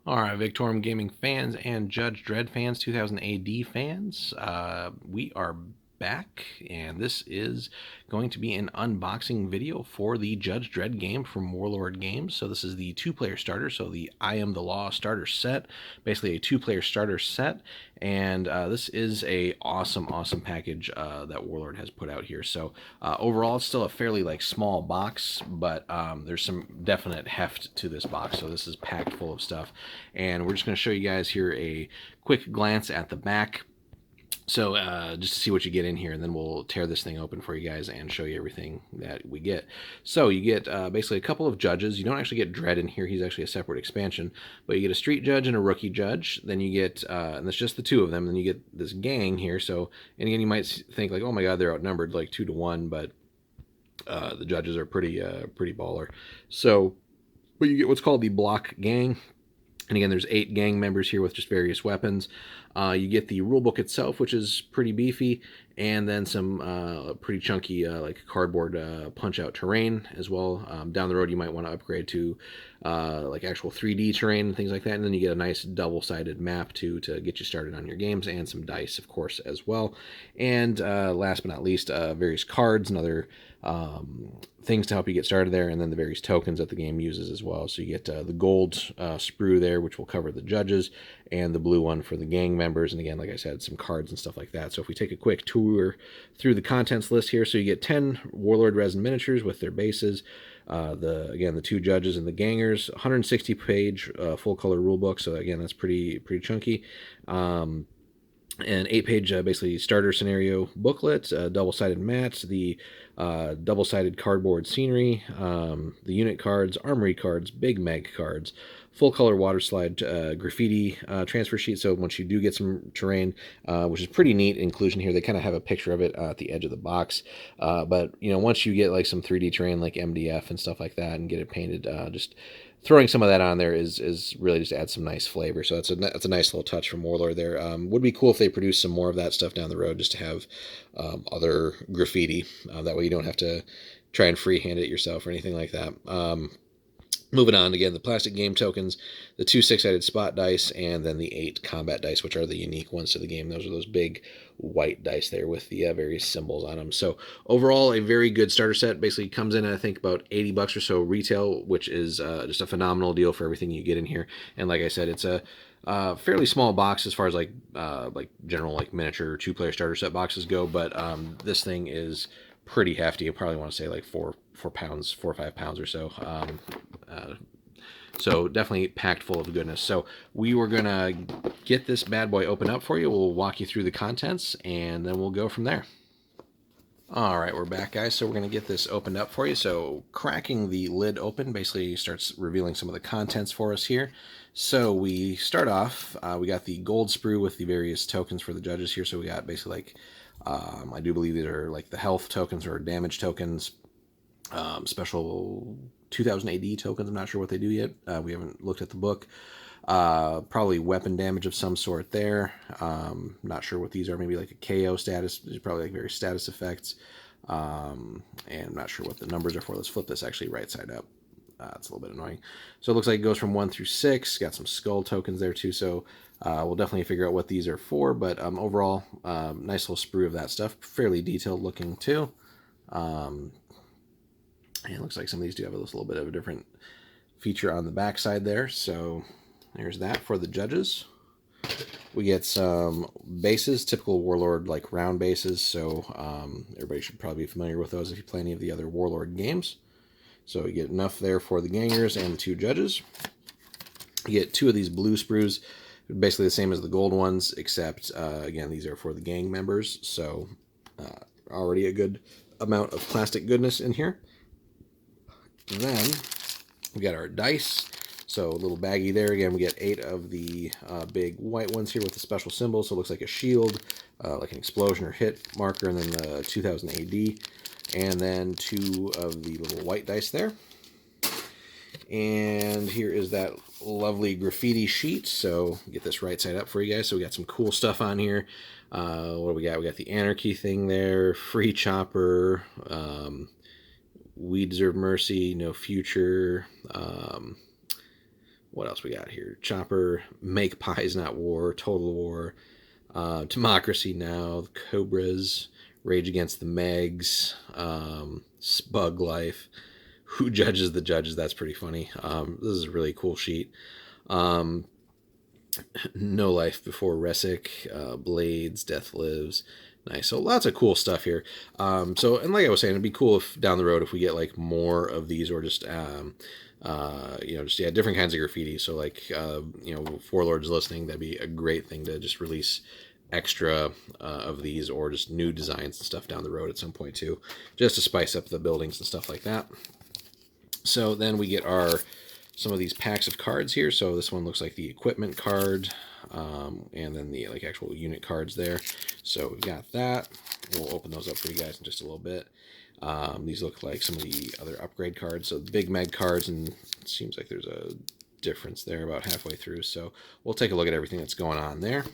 All right, Victorum Gaming fans and Judge Dredd fans, 2000 AD fans, we are back, and this is going to be an unboxing video for the Judge Dredd game from Warlord Games. So this is the two-player starter, so the I Am the Law starter set, basically a two-player starter set, and this is a awesome package that Warlord has put out here. So overall, it's still a fairly small box, but there's some definite heft to this box. So this is packed full of stuff, and we're just going to show you guys here a quick glance at the back. So just to see what you get in here, and then we'll tear this thing open for you guys and show you everything that we get. So you get basically a couple of judges. You don't actually get Dredd in here. He's actually a separate expansion. But you get a street judge and a rookie judge. Then you get, and that's just the two of them. Then you get this gang here. So, and again, you might think like, oh my God, they're outnumbered like 2-1, but the judges are pretty baller. So, but you get what's called the block gang. And again, there's 8 gang members here with just various weapons. You get the rulebook itself, which is pretty beefy, and then some pretty chunky like cardboard punch-out terrain as well. Down the road, you might want to upgrade to like actual 3D terrain and things like that. And then you get a nice double-sided map to get you started on your games, and some dice, of course, as well. And last but not least, various cards and other things to help you get started there, and then the various tokens that the game uses as well. So you get the gold sprue there, which will cover the judges, and the blue one for the gang members. And again, like I said, some cards and stuff like that. So if we take a quick tour through the contents list here, so you get 10 Warlord resin miniatures with their bases, the 2 judges and the gangers, 160-page full color rulebook. So again, that's pretty chunky. An 8-page basically starter scenario booklet, double-sided mats, the double-sided cardboard scenery, the unit cards, armory cards, big mag cards, full-color water slide graffiti transfer sheet. So once you do get some terrain, which is pretty neat inclusion here, they kind of have a picture of it at the edge of the box. But once you get like some 3D terrain like MDF and stuff like that and get it painted, just throwing some of that on there is really just add some nice flavor. So that's a nice little touch from Warlord there. Would be cool if they produced some more of that stuff down the road, just to have other graffiti. That way you don't have to try and freehand it yourself or anything like that. Moving on, again, the plastic game tokens, the 2 6-sided spot dice, and then the 8 combat dice, which are the unique ones to the game. Those are those big white dice there with the various symbols on them. So overall, a very good starter set. Basically comes in at, I think, about $80 or so retail, which is just a phenomenal deal for everything you get in here. And like I said, it's a fairly small box as far as like general miniature 2-player starter set boxes go, but this thing is pretty hefty. I probably want to say like 4 pounds, 4 or 5 pounds or so. So definitely packed full of goodness. So we were gonna get this bad boy open up for you. We'll walk you through the contents, and then we'll go from there. All right, we're back, guys. So we're going to get this opened up for you. So cracking the lid open basically starts revealing some of the contents for us here. So we start off, we got the gold sprue with the various tokens for the judges here. So we got basically like, I do believe these are like the health tokens or damage tokens, special 2000 AD tokens. I'm not sure what they do yet. We haven't looked at the book. Probably weapon damage of some sort there. Not sure what these are. Maybe like a KO status. These are probably like various status effects. And I'm not sure what the numbers are for. Let's flip this actually right side up. It's a little bit annoying. So it looks like it goes from 1 through 6. Got some skull tokens there too. So we'll definitely figure out what these are for. But overall, nice little sprue of that stuff. Fairly detailed looking too. And it looks like some of these do have a little bit of a different feature on the back side there. So there's that for the judges. We get some bases, typical Warlord like round bases. So everybody should probably be familiar with those if you play any of the other Warlord games. So you get enough there for the gangers and the 2 judges. You get 2 of these blue sprues, basically the same as the gold ones, except again, these are for the gang members. So already a good amount of plastic goodness in here. And then we got our dice. So a little baggy there. Again, we get 8 of the big white ones here with the special symbol. So it looks like a shield, like an explosion or hit marker, and then the 2000 AD. And then 2 of the little white dice there. And here is that lovely graffiti sheet. So get this right side up for you guys. So we got some cool stuff on here. What do we got? We got the anarchy thing there, free chopper, we deserve mercy, no future. what else we got here? Chopper, Make Pies Not War, Total War, Democracy Now, Cobras, Rage Against the Megs, Spug Life, Who Judges the Judges? That's pretty funny. This is a really cool sheet. No Life Before Resic, Blades, Death Lives. Nice. So lots of cool stuff here. And like I was saying, it'd be cool if down the road if we get like more of these, or just different kinds of graffiti. So like if Warlord's listening, that'd be a great thing to just release extra of these, or just new designs and stuff down the road at some point too, just to spice up the buildings and stuff like that. So then we get some of these packs of cards here. So this one looks like the equipment card, and then the actual unit cards there. So we got that. We'll open those up for you guys in just a little bit. These look like some of the other upgrade cards. So the big mag cards, and it seems like there's a difference there about halfway through. So we'll take a look at everything that's going on there.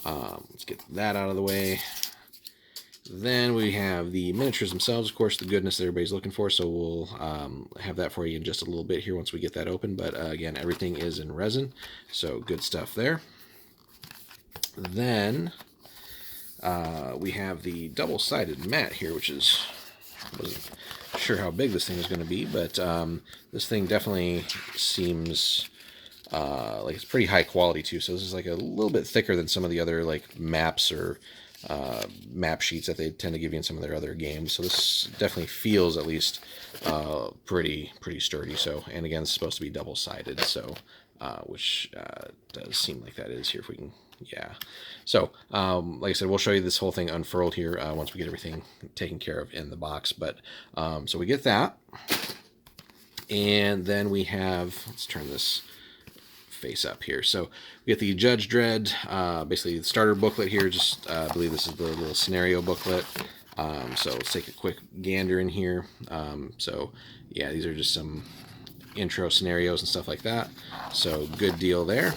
Let's get that out of the way. Then we have the miniatures themselves, of course, the goodness that everybody's looking for. So we'll have that for you in just a little bit here once we get that open. But again, everything is in resin, so good stuff there. Then we have the double-sided mat here, which wasn't sure how big this thing is going to be, but this thing definitely seems like it's pretty high quality too. So this is like a little bit thicker than some of the other like maps or map sheets that they tend to give you in some of their other games. So this definitely feels at least pretty sturdy. So, and again, it's supposed to be double-sided, so which does seem like that is here. If we can, yeah. So like I said, we'll show you this whole thing unfurled here once we get everything taken care of in the box. But so we get that, and then we have, let's turn this face up here. So we get the Judge Dredd, basically the starter booklet here. Just I believe this is the little scenario booklet. So let's take a quick gander in here. So yeah, these are just some intro scenarios and stuff like that. So good deal there.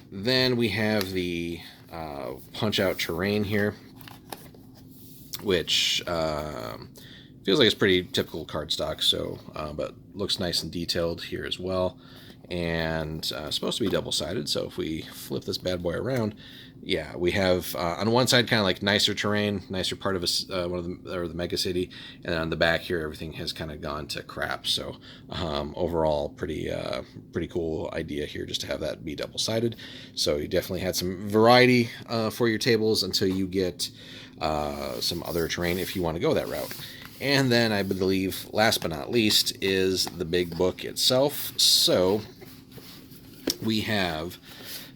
Then we have the punch out terrain here, which feels like it's pretty typical cardstock. So but looks nice and detailed here as well. And supposed to be double-sided. So if we flip this bad boy around, yeah, we have on one side kind of like nicer terrain, nicer part of the mega city, and then on the back here everything has kind of gone to crap. So overall pretty cool idea here, just to have that be double-sided. So you definitely had some variety for your tables until you get some other terrain if you want to go that route. And then I believe last but not least is the big book itself. So we have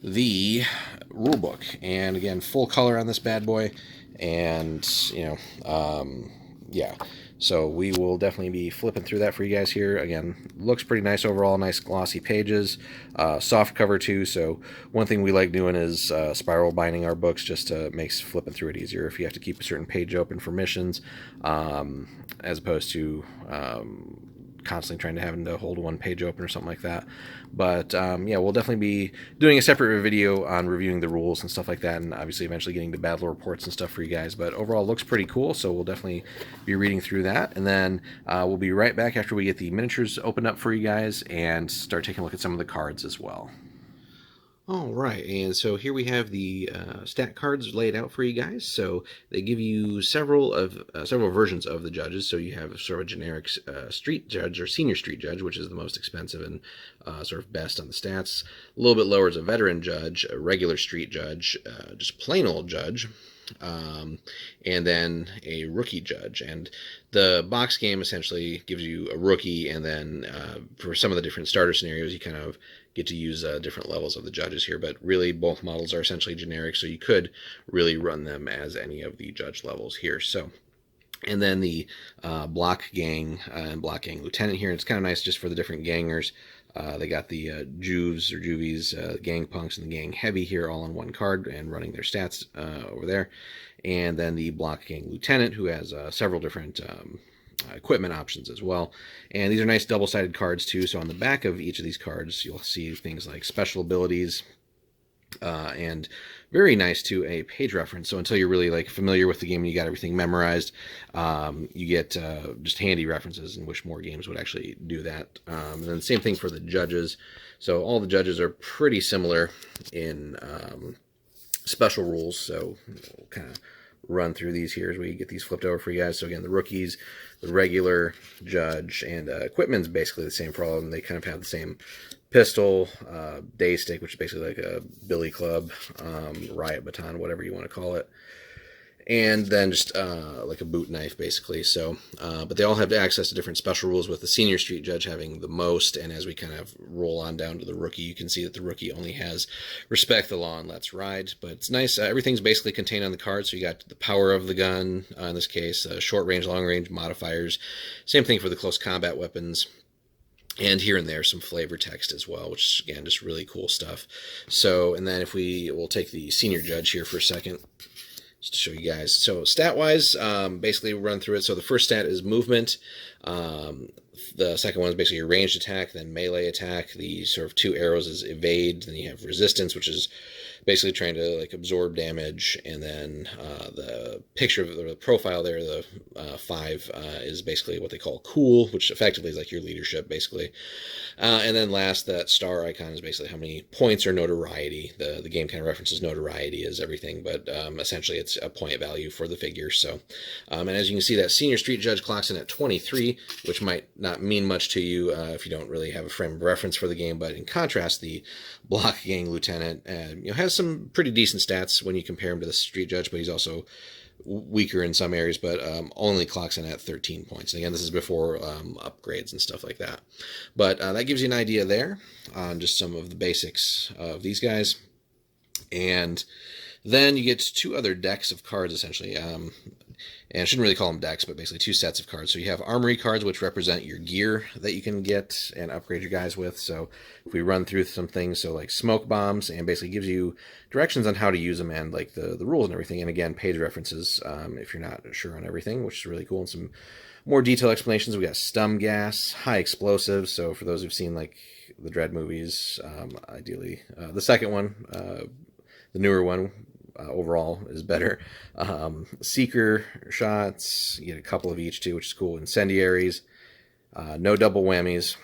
the rule book, and again, full color on this bad boy, and yeah, so we will definitely be flipping through that for you guys here. Again, looks pretty nice overall, nice glossy pages, soft cover too. So one thing we like doing is spiral binding our books, just to makes flipping through it easier if you have to keep a certain page open for missions, as opposed to constantly trying to having to hold one page open or something like that. But yeah, we'll definitely be doing a separate video on reviewing the rules and stuff like that, and obviously eventually getting the battle reports and stuff for you guys. But overall, looks pretty cool, so we'll definitely be reading through that, and then we'll be right back after we get the miniatures opened up for you guys and start taking a look at some of the cards as well. All right, and so here we have the stat cards laid out for you guys. So they give you several versions of the judges. So you have sort of a generic street judge or senior street judge, which is the most expensive and sort of best on the stats. A little bit lower is a veteran judge, a regular street judge, just plain old judge, and then a rookie judge. And the box game essentially gives you a rookie, and then for some of the different starter scenarios, you kind of get to use different levels of the judges here, but really both models are essentially generic, so you could really run them as any of the judge levels here. So, and then the block gang and block gang lieutenant here, and it's kind of nice just for the different gangers. They got the Juves or Juvies, gang punks, and the gang heavy here all on one card and running their stats over there. And then the block gang lieutenant, who has several different equipment options as well. And these are nice double-sided cards too. So on the back of each of these cards, you'll see things like special abilities, And very nice to a page reference. So until you're really like familiar with the game and you got everything memorized, you get just handy references, and wish more games would actually do that. And then the same thing for the judges. So all the judges are pretty similar in special rules. So we'll kind of run through these here as we get these flipped over for you guys. So again, the rookies, the regular judge, and equipment's basically the same for all of them. They kind of have the same pistol, day stick, which is basically like a billy club, riot baton, whatever you want to call it, and then just like a boot knife, basically. So, but they all have access to different special rules, with the senior street judge having the most. And as we kind of roll on down to the rookie, you can see that the rookie only has respect the law and let's ride. But it's nice. Everything's basically contained on the card. So you got the power of the gun, in this case, short range, long range modifiers. Same thing for the close combat weapons. And here and there some flavor text as well, which is, again, just really cool stuff. So, and then if we'll take the senior judge here for a second, just to show you guys. So stat-wise, basically we'll run through it. So the first stat is movement. The second one is basically your ranged attack, then melee attack. The sort of 2 arrows is evade. Then you have resistance, which is basically trying to like absorb damage. And then the picture of the profile there, the 5, is basically what they call cool, which effectively is like your leadership, basically. And then last, that star icon is basically how many points or notoriety. The game kind of references notoriety as everything, but essentially it's a point value for the figure. So, and as you can see, that senior street judge clocks in at 23, which might not mean much to you if you don't really have a frame of reference for the game. But in contrast, the block gang lieutenant has some pretty decent stats when you compare him to the street judge, but he's also weaker in some areas, but only clocks in at 13 points. And again, this is before upgrades and stuff like that. But that gives you an idea there on just some of the basics of these guys. And then you get 2 other decks of cards, essentially. And I shouldn't really call them decks, but basically 2 sets of cards. So you have armory cards, which represent your gear that you can get and upgrade your guys with. So if we run through some things, so like smoke bombs, and basically gives you directions on how to use them and like the rules and everything. And again, page references if you're not sure on everything, which is really cool. And some more detailed explanations. We got stum gas, high explosives. So for those who've seen like the Dredd movies, ideally the second one, the newer one, overall is better. Seeker shots, you get a couple of each too, which is cool. Incendiaries, no double whammies,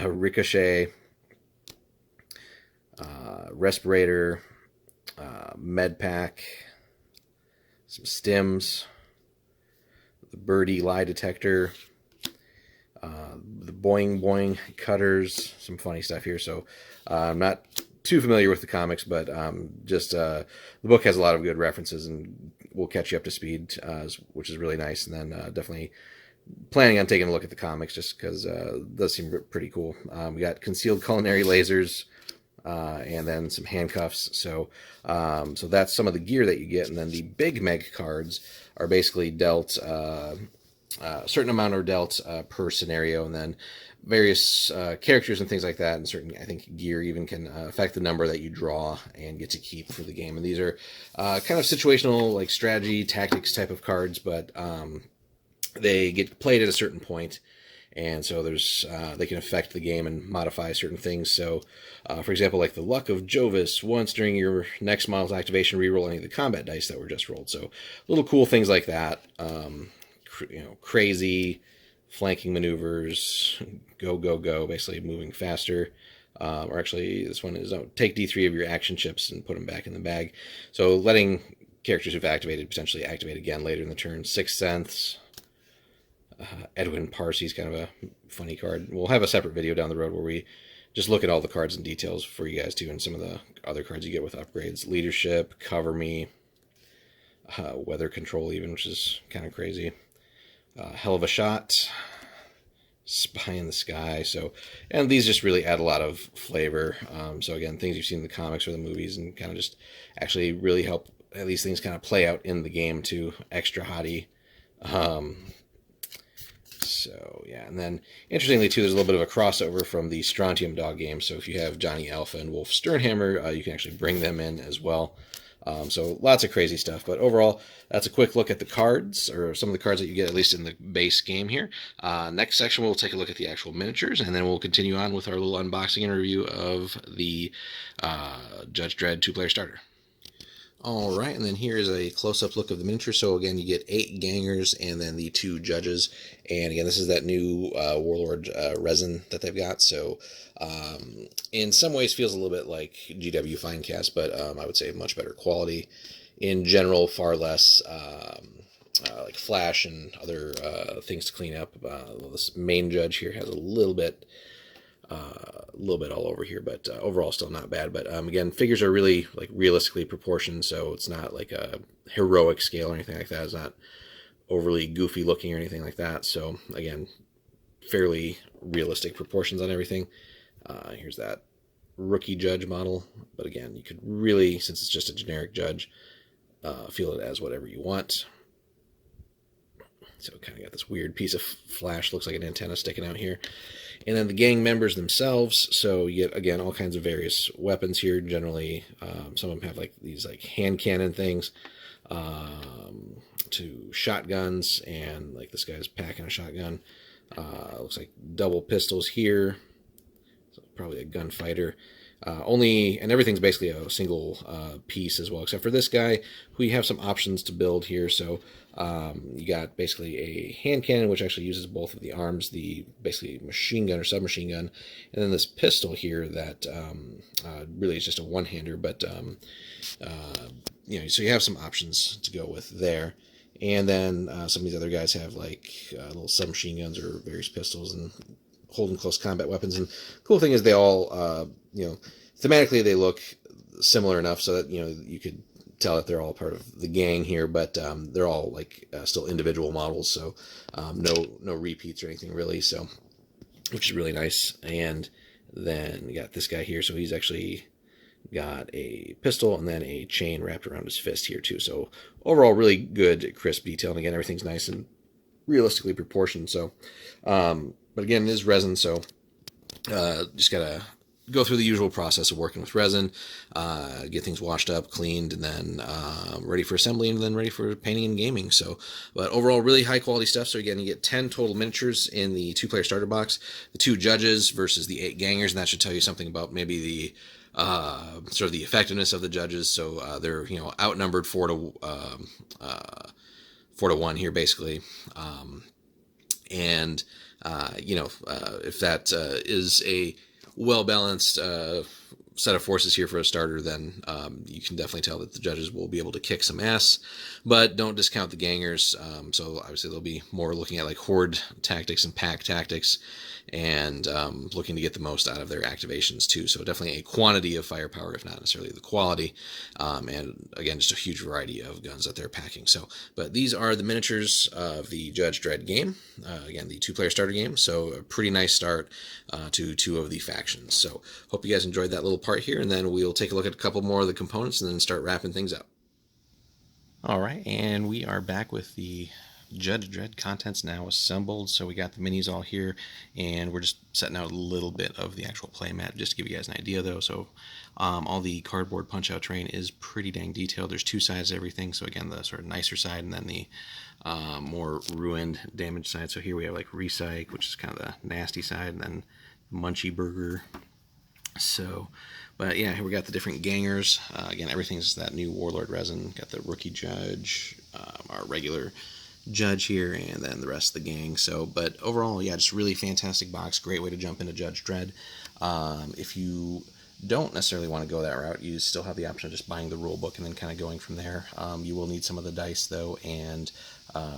ricochet, respirator, med pack, some stims, the birdie lie detector, the boing boing cutters, some funny stuff here. So I'm not too familiar with the comics, but the book has a lot of good references and will catch you up to speed, which is really nice. And then definitely planning on taking a look at the comics, just because it does seem pretty cool. We got concealed culinary lasers, and then some handcuffs. So that's some of the gear that you get. And then the big meg cards are basically dealt a certain amount are dealt per scenario, and then various characters and things like that, and certain, I think, gear even can affect the number that you draw and get to keep for the game. And these are kind of situational, like strategy, tactics type of cards, but they get played at a certain point, and so there's they can affect the game and modify certain things. So, for example, like the Luck of Jovis, once during your next model's activation, reroll any of the combat dice that were just rolled. So, little cool things like that. Crazy flanking maneuvers, go, basically moving faster. Or actually, this one is take D3 of your action chips and put them back in the bag. So letting characters who've activated potentially activate again later in the turn. Sixth Sense. Edwin Parsy's kind of a funny card. We'll have a separate video down the road where we just look at all the cards and details for you guys too, and some of the other cards you get with upgrades. Leadership, Cover Me, Weather Control even, which is kind of crazy. Hell of a Shot, Spy in the Sky. So, and these just really add a lot of flavor. So again, things you've seen in the comics or the movies, and kind of just actually really help at least things kind of play out in the game too. Extra hottie. So yeah, and then interestingly too, there's a little bit of a crossover from the Strontium Dog game. So if you have Johnny Alpha and Wolf Sternhammer, you can actually bring them in as well. So lots of crazy stuff. But overall, that's a quick look at the cards, or some of the cards that you get, at least in the base game here. Next section, we'll take a look at the actual miniatures, and then we'll continue on with our little unboxing and review of the Judge Dredd 2-player starter. All right, and then here is a close-up look of the miniature. So again, you get 8 gangers and then the 2 judges. And again, this is that new Warlord resin that they've got. So in some ways feels a little bit like GW Finecast, but I would say much better quality. In general, far less like flash and other things to clean up. This main judge here has a little bit all over here, but overall still not bad. But again, figures are really like realistically proportioned, so it's not like a heroic scale or anything like that. It's not overly goofy looking or anything like that. So again, fairly realistic proportions on everything. Here's that rookie judge model, but again, you could really, since it's just a generic judge, feel it as whatever you want. So kind of got this weird piece of flash, looks like an antenna sticking out here. And then the gang members themselves, so you get, again, all kinds of various weapons here. Generally, some of them have like these like hand cannon things, to shotguns, and like this guy's packing a shotgun. Looks like double pistols here, so probably a gunfighter. And everything's basically a single piece as well, except for this guy, who you have some options to build here. So you got basically a hand cannon, which actually uses both of the arms, the basically machine gun or submachine gun, and then this pistol here that really is just a one-hander, but you know, so you have some options to go with there. And then some of these other guys have like little submachine guns or various pistols and holding close combat weapons. And the cool thing is they all, you know, thematically they look similar enough so that, you know, you could tell that they're all part of the gang here, but they're all like still individual models, so no repeats or anything really, so which is really nice. And then you got this guy here, so he's actually got a pistol and then a chain wrapped around his fist here too. So overall, really good, crisp detail. And again, everything's nice and realistically proportioned. So, but again, it is resin, so just gotta go through the usual process of working with resin, get things washed up, cleaned, and then ready for assembly, and then ready for painting and gaming. So, but overall, really high quality stuff. So again, you get 10 total miniatures in the 2-player starter box, the 2 judges versus the 8 gangers, and that should tell you something about maybe the sort of the effectiveness of the judges. So they're, you know, outnumbered 4 to 1 here basically, and you know, if that is a well-balanced set of forces here for a starter, then you can definitely tell that the judges will be able to kick some ass, but don't discount the gangers. So obviously they'll be more looking at like horde tactics and pack tactics, and looking to get the most out of their activations too. So definitely a quantity of firepower, if not necessarily the quality, and again, just a huge variety of guns that they're packing. So, but these are the miniatures of the Judge Dredd game, again, the 2-player starter game. So a pretty nice start to 2 of the factions. So hope you guys enjoyed that little part here, and then we'll take a look at a couple more of the components and then start wrapping things up. All right, and we are back with the Judge Dredd contents now assembled. So we got the minis all here, and we're just setting out a little bit of the actual playmat just to give you guys an idea though. So all the cardboard punch-out terrain is pretty dang detailed. There's 2 sides to everything. So again, the sort of nicer side, and then the more ruined, damaged side. So here we have like Recyc, which is kind of the nasty side, and then Munchy Burger. So, but yeah, here we got the different gangers. Again, everything's that new Warlord resin. Got the rookie judge, our regular judge here, and then the rest of the gang. So, but overall, yeah, just really fantastic box. Great way to jump into Judge Dredd. If you don't necessarily want to go that route, you still have the option of just buying the rule book and then kind of going from there. You will need some of the dice though, and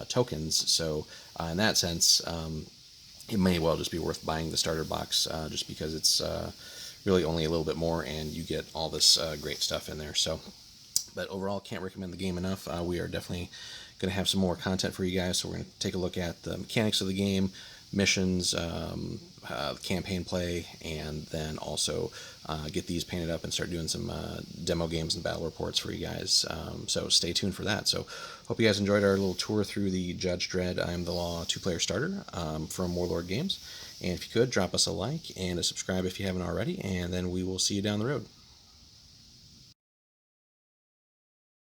tokens. So in that sense, it may well just be worth buying the starter box, just because it's really only a little bit more, and you get all this great stuff in there. So, but overall, can't recommend the game enough. We are definitely going to have some more content for you guys, so we're going to take a look at the mechanics of the game, missions, campaign play, and then also get these painted up and start doing some demo games and battle reports for you guys. So stay tuned for that. So hope you guys enjoyed our little tour through the Judge Dredd I Am the Law 2-player starter from Warlord Games. And if you could, drop us a like and a subscribe if you haven't already, and then we will see you down the road.